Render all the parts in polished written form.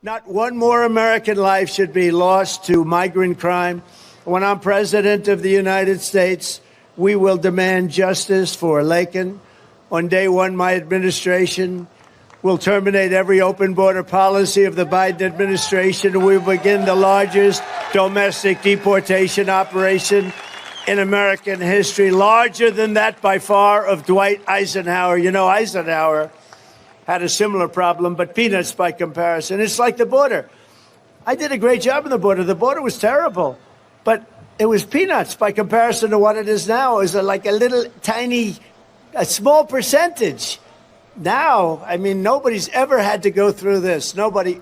Not one more American life should be lost to migrant crime. When I'm president of the United States, we will demand justice for Laken. On day one, my administration will terminate every open border policy of the Biden administration, and we will begin the largest domestic deportation operation in American history, larger than that by far of Dwight Eisenhower. You know, Eisenhower had a similar problem, but peanuts by comparison. It's like the border. I did a great job on the border. The border was terrible, but it was peanuts by comparison to what it is now. It was like a little tiny, a small percentage. Now, I mean, nobody's ever had to go through this. Nobody.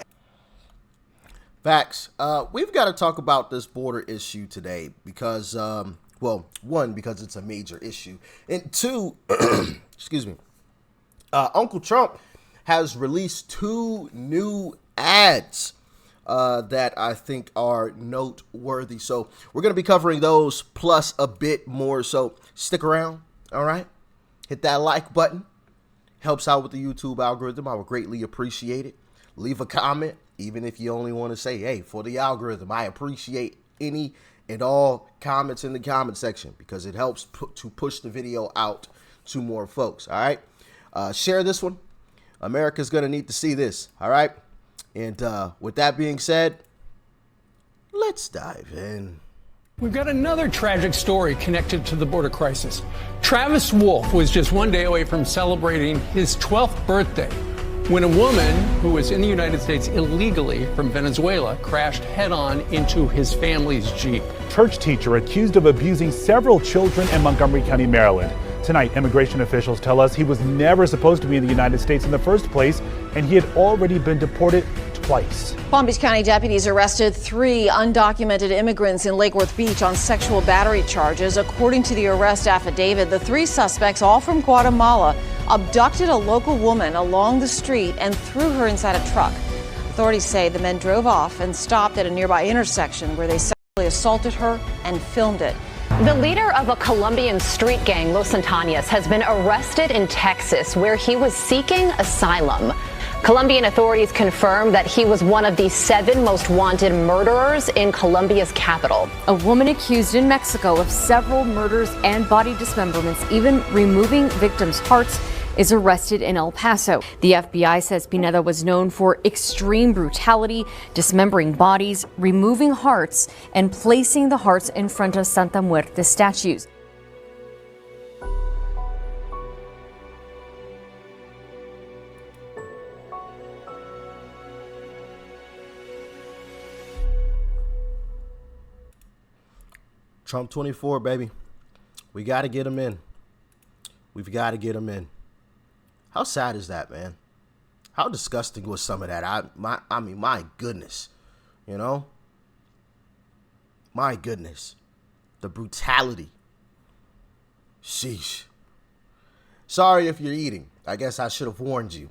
Facts. We've got to talk about this border issue today because, well, one, because it's a major issue, and two, excuse me, Uncle Trump has released 2 new ads that I think are noteworthy. So we're going to be covering those plus a bit more. So stick around. All right. Hit that like button. Helps out with the YouTube algorithm. I would greatly appreciate it. Leave a comment, even if you only want to say, hey, for the algorithm. I appreciate any and all comments in the comment section because it helps to push the video out to more folks. All right. Share this one. America's going to need to see this. All right. And with that being said, let's dive in. We've got another tragic story connected to the border crisis. Travis Wolf was just one day away from celebrating his 12th birthday when a woman who was in the United States illegally from Venezuela crashed head-on into his family's Jeep. Church teacher accused of abusing several children in Montgomery County, Maryland. Tonight, immigration officials tell us he was never supposed to be in the United States in the first place, and he had already been deported twice. Palm Beach County deputies arrested 3 undocumented immigrants in Lake Worth Beach on sexual battery charges. According to the arrest affidavit, the 3 suspects, all from Guatemala, abducted a local woman along the street and threw her inside a truck. Authorities say the men drove off and stopped at a nearby intersection where they sexually assaulted her and filmed it. The leader of a Colombian street gang, Los Antañas, has been arrested in Texas, where he was seeking asylum. Colombian authorities confirmed that he was one of the 7 most wanted murderers in Colombia's capital. A woman accused in Mexico of several murders and body dismemberments, even removing victims' hearts, is arrested in El Paso. The FBI says Pineda was known for extreme brutality, dismembering bodies, removing hearts, and placing the hearts in front of Santa Muerte statues. Trump 24, baby. We got to get him in. We've got to get him in. How sad is that, man? How disgusting was some of that? I mean, my goodness, you know? My goodness. The brutality. Sheesh. Sorry if you're eating. I guess I should have warned you.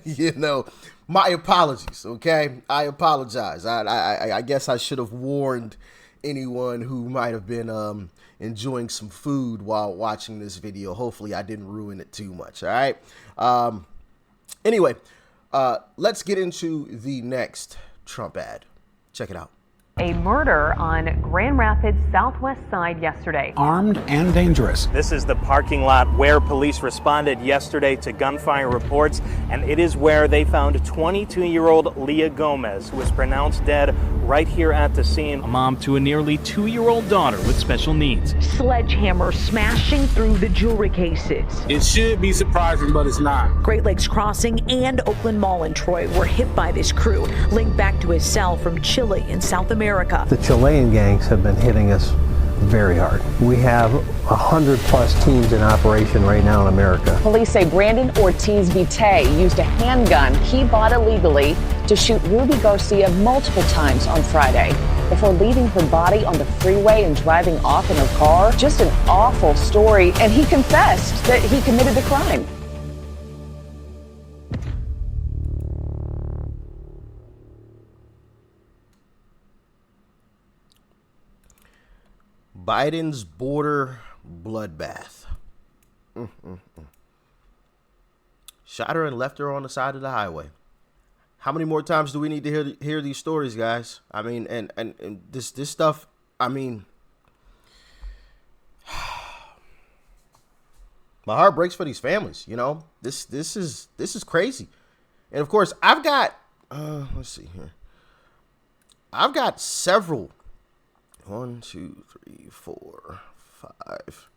You know, my apologies, okay? I apologize. I guess I should have warned anyone who might have been enjoying some food while watching this video. Hopefully I didn't ruin it too much. All right. Anyway, let's get into the next Trump ad. Check it out. A murder on Grand Rapids southwest side yesterday. Armed and dangerous. This is the parking lot where police responded yesterday to gunfire reports, and it is where they found 22-year-old Leah Gomez, who was pronounced dead right here at the scene. A mom to a nearly 2-year-old daughter with special needs. Sledgehammer smashing through the jewelry cases. It should be surprising, but it's not. Great Lakes Crossing and Oakland Mall in Troy were hit by this crew, linked back to his cell from Chile in South America. The Chilean gangs have been hitting us very hard. We have 100+ teams in operation right now in America. Police say Brandon Ortiz Vite used a handgun he bought illegally to shoot Ruby Garcia multiple times on Friday before leaving her body on the freeway and driving off in her car. Just an awful story, and he confessed that he committed the crime. Biden's border bloodbath. Shot her and left her on the side of the highway. How many more times do we need to hear these stories, guys? I mean, and this stuff, I mean, my heart breaks for these families, you know. This is crazy. And of course, I've got let's see here. I've got several 1, 2, 3, 4, 5,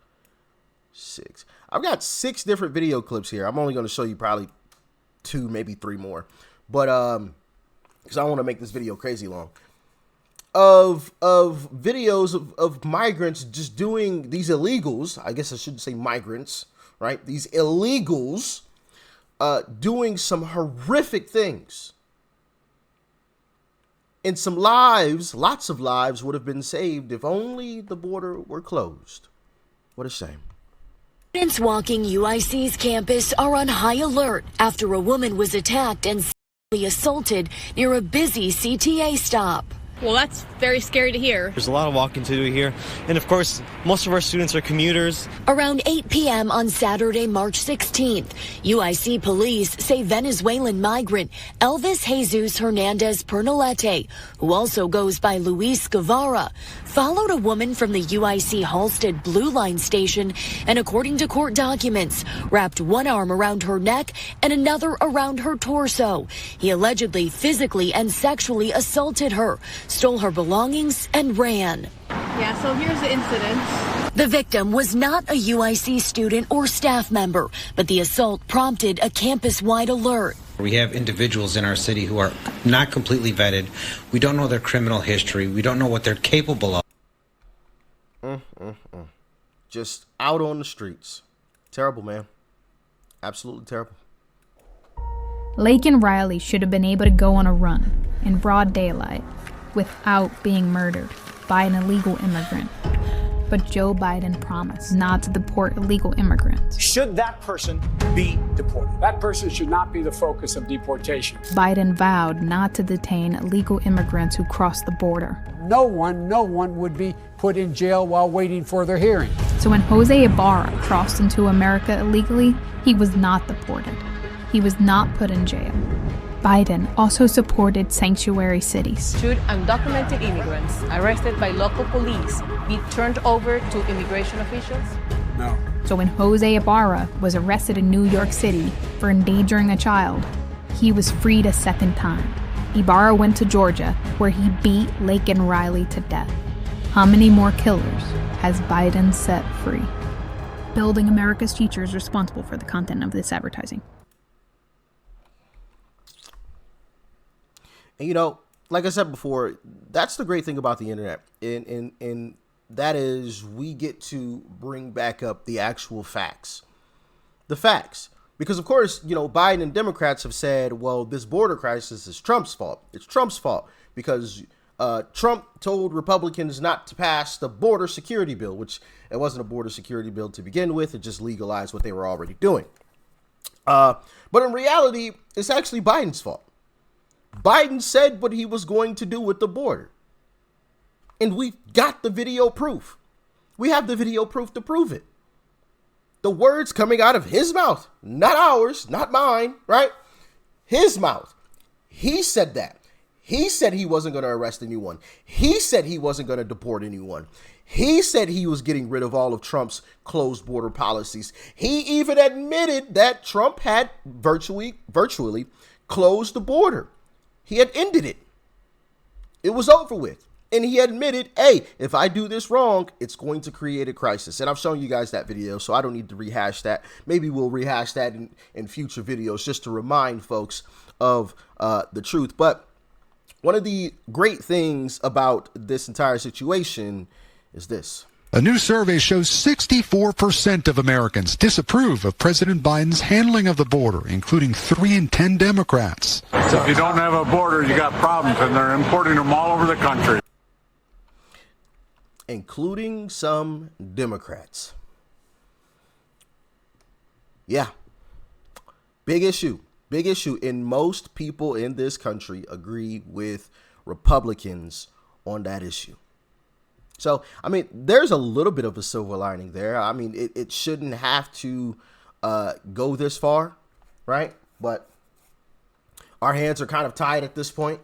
6. I've got 6 different video clips here. I'm only going to show you probably 2, maybe 3 more. But because I want to make this video crazy long. Of videos of migrants just doing these illegals. I guess I shouldn't say migrants, right? These illegals doing some horrific things. And some lives, lots of lives would have been saved if only the border were closed. What a shame. Students walking UIC's campus are on high alert after a woman was attacked and sexually assaulted near a busy CTA stop. Well, that's very scary to hear. There's a lot of walking to do here. And of course, most of our students are commuters. Around 8 p.m. on Saturday, March 16th, UIC police say Venezuelan migrant Elvis Jesus Hernandez Pernalete, who also goes by Luis Guevara, followed a woman from the UIC Halstead Blue Line station and, according to court documents, wrapped one arm around her neck and another around her torso. He allegedly physically and sexually assaulted her, stole her belongings, and ran. Yeah, so here's the incident. The victim was not a UIC student or staff member, but the assault prompted a campus-wide alert. We have individuals in our city who are not completely vetted. We don't know their criminal history. We don't know what they're capable of. Just out on the streets. Terrible, man. Absolutely terrible. Laken Riley should have been able to go on a run in broad daylight without being murdered by an illegal immigrant. But Joe Biden promised not to deport illegal immigrants. Should that person be deported? That person should not be the focus of deportation. Biden vowed not to detain illegal immigrants who crossed the border. No one would be put in jail while waiting for their hearing. So when Jose Ibarra crossed into America illegally, he was not deported. He was not put in jail. Biden also supported sanctuary cities. Should undocumented immigrants arrested by local police be turned over to immigration officials? No. So when Jose Ibarra was arrested in New York City for endangering a child, he was freed a second time. Ibarra went to Georgia, where he beat Laken Riley to death. How many more killers has Biden set free? Building America's Future is responsible for the content of this advertising. And, you know, like I said before, that's the great thing about the internet. And that is we get to bring back up the actual facts. The facts. Because, of course, you know, Biden and Democrats have said, well, this border crisis is Trump's fault. It's Trump's fault because Trump told Republicans not to pass the border security bill, which it wasn't a border security bill to begin with. It just legalized what they were already doing. But in reality, it's actually Biden's fault. Biden said what he was going to do with the border. And we got the video proof. We have the video proof to prove it. The words coming out of his mouth, not ours, not mine, right? His mouth. He said that. He said he wasn't going to arrest anyone. He said he wasn't going to deport anyone. He said he was getting rid of all of Trump's closed border policies. He even admitted that Trump had virtually closed the border. He had ended it. It was over with. And he admitted, hey, if I do this wrong, it's going to create a crisis. And I've shown you guys that video, so I don't need to rehash that. Maybe we'll rehash that in future videos just to remind folks of the truth. But one of the great things about this entire situation is this. A new survey shows 64% of Americans disapprove of President Biden's handling of the border, including 3 in 10 Democrats. So if you don't have a border, you got problems, and they're importing them all over the country. Including some Democrats. Yeah. Big issue. Big issue. And most people in this country agree with Republicans on that issue. So, I mean, there's a little bit of a silver lining there. I mean, it shouldn't have to go this far, right? But Our hands are kind of tied at this point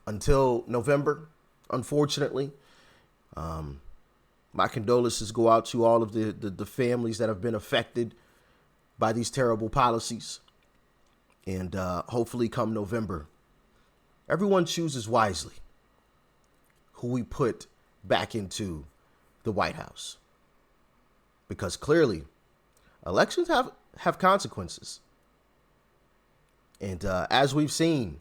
until November, unfortunately. My condolences go out to all of the families that have been affected by these terrible policies. And hopefully come November, everyone chooses wisely who we put back into the White House. Because clearly, elections have consequences. And as we've seen,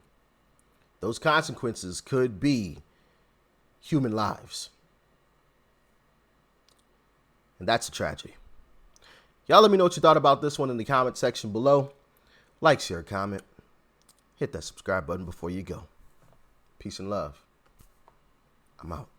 those consequences could be human lives. And that's a tragedy. Y'all let me know what you thought about this one in the comment section below. Like, share, comment. Hit that subscribe button before you go. Peace and love. I'm out.